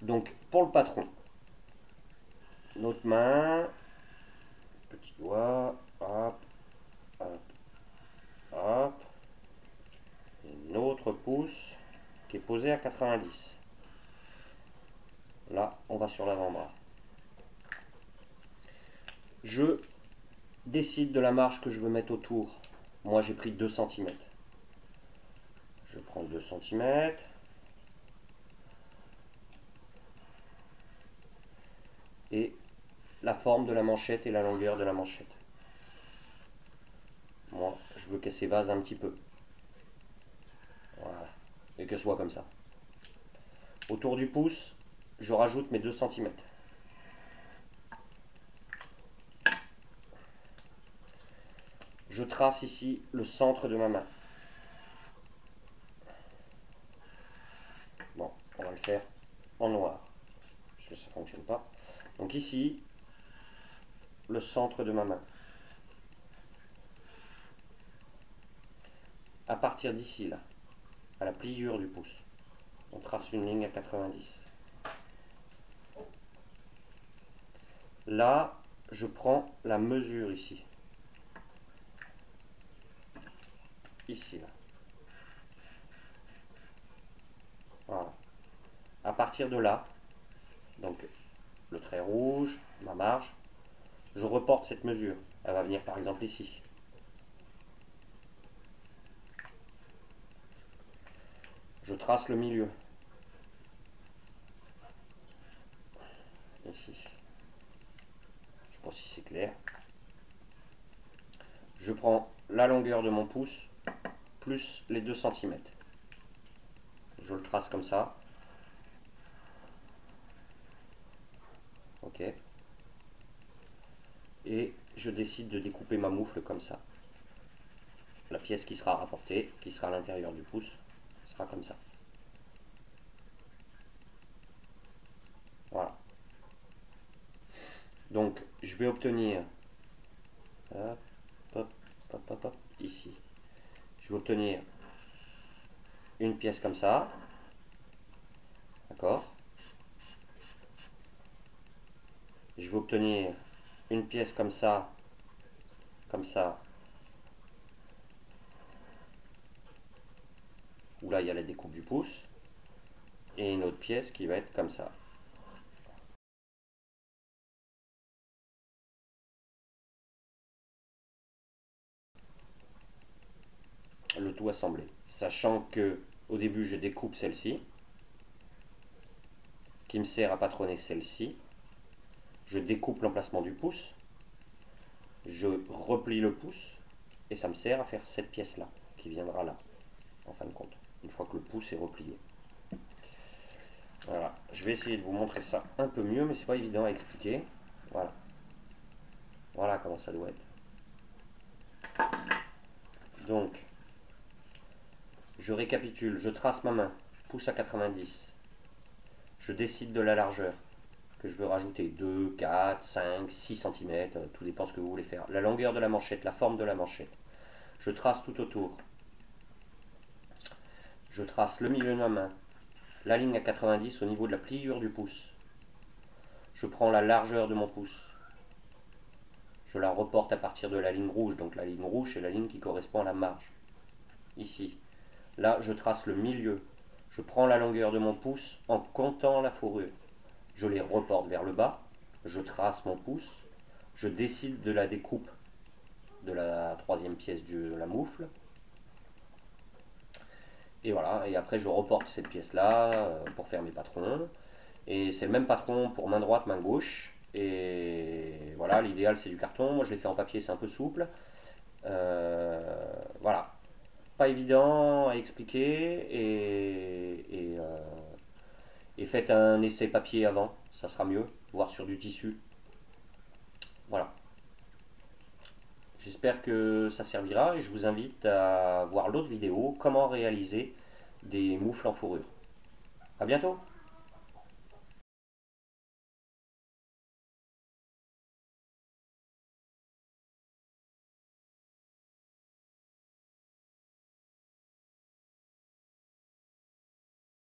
Donc pour le patron, notre main, petit doigt, hop, hop, hop, et notre pouce qui est posé à 90. Là, on va sur l'avant-bras. Je décide de la marge que je veux mettre autour. Moi, j'ai pris 2 cm. Je prends 2 cm. Et la forme de la manchette et la longueur de la manchette. Moi, je veux qu'elle s'évase un petit peu. Voilà. Et qu'elle soit comme ça. Autour du pouce, je rajoute mes 2 cm. Je trace ici le centre de ma main. Bon, on va le faire en noir, parce que ça ne fonctionne pas. Donc ici, le centre de ma main. À partir d'ici, là, à la pliure du pouce, on trace une ligne à 90. Là, je prends la mesure ici. Ici, là. Voilà. À partir de là, donc le trait rouge, ma marge, je reporte cette mesure. Elle va venir par exemple ici. Je trace le milieu. Ici. Je ne sais pas si c'est clair. Je prends la longueur de mon pouce plus les 2 cm. Je le trace comme ça. Ok. Et je décide de découper ma moufle comme ça. La pièce qui sera rapportée, qui sera à l'intérieur du pouce, sera comme ça. Voilà. Donc je vais obtenir, hop, hop, hop, hop, hop, ici. Je vais obtenir une pièce comme ça. D'accord. Je vais obtenir une pièce comme ça, où là il y a la découpe du pouce, et une autre pièce qui va être comme ça. Le tout assemblé. Sachant que au début je découpe celle-ci, qui me sert à patronner celle-ci. Je découpe l'emplacement du pouce, je replie le pouce, et ça me sert à faire cette pièce-là, qui viendra là, en fin de compte, une fois que le pouce est replié. Voilà, je vais essayer de vous montrer ça un peu mieux, mais c'est pas évident à expliquer. Voilà. Voilà comment ça doit être. Donc, je récapitule, je trace ma main, pouce à 90. Je décide de la largeur que je veux rajouter, 2, 4, 5, 6 cm, tout dépend de ce que vous voulez faire. La longueur de la manchette, la forme de la manchette. Je trace tout autour. Je trace le milieu de ma main, la ligne à 90 au niveau de la pliure du pouce. Je prends la largeur de mon pouce. Je la reporte à partir de la ligne rouge. Donc la ligne rouge, c'est la ligne qui correspond à la marge. Ici. Là, je trace le milieu. Je prends la longueur de mon pouce en comptant la fourrure. Je les reporte vers le bas. Je trace mon pouce. Je décide de la découpe de la troisième pièce de la moufle. Et voilà, et après je reporte cette pièce-là pour faire mes patrons. Et c'est le même patron pour main droite, main gauche. Et voilà, l'idéal c'est du carton. Moi je l'ai fait en papier, c'est un peu souple. Voilà. Pas évident à expliquer. Et faites un essai papier avant, ça sera mieux. Voire sur du tissu. Voilà. J'espère que ça servira et je vous invite à voir l'autre vidéo, comment réaliser des moufles en fourrure. A bientôt!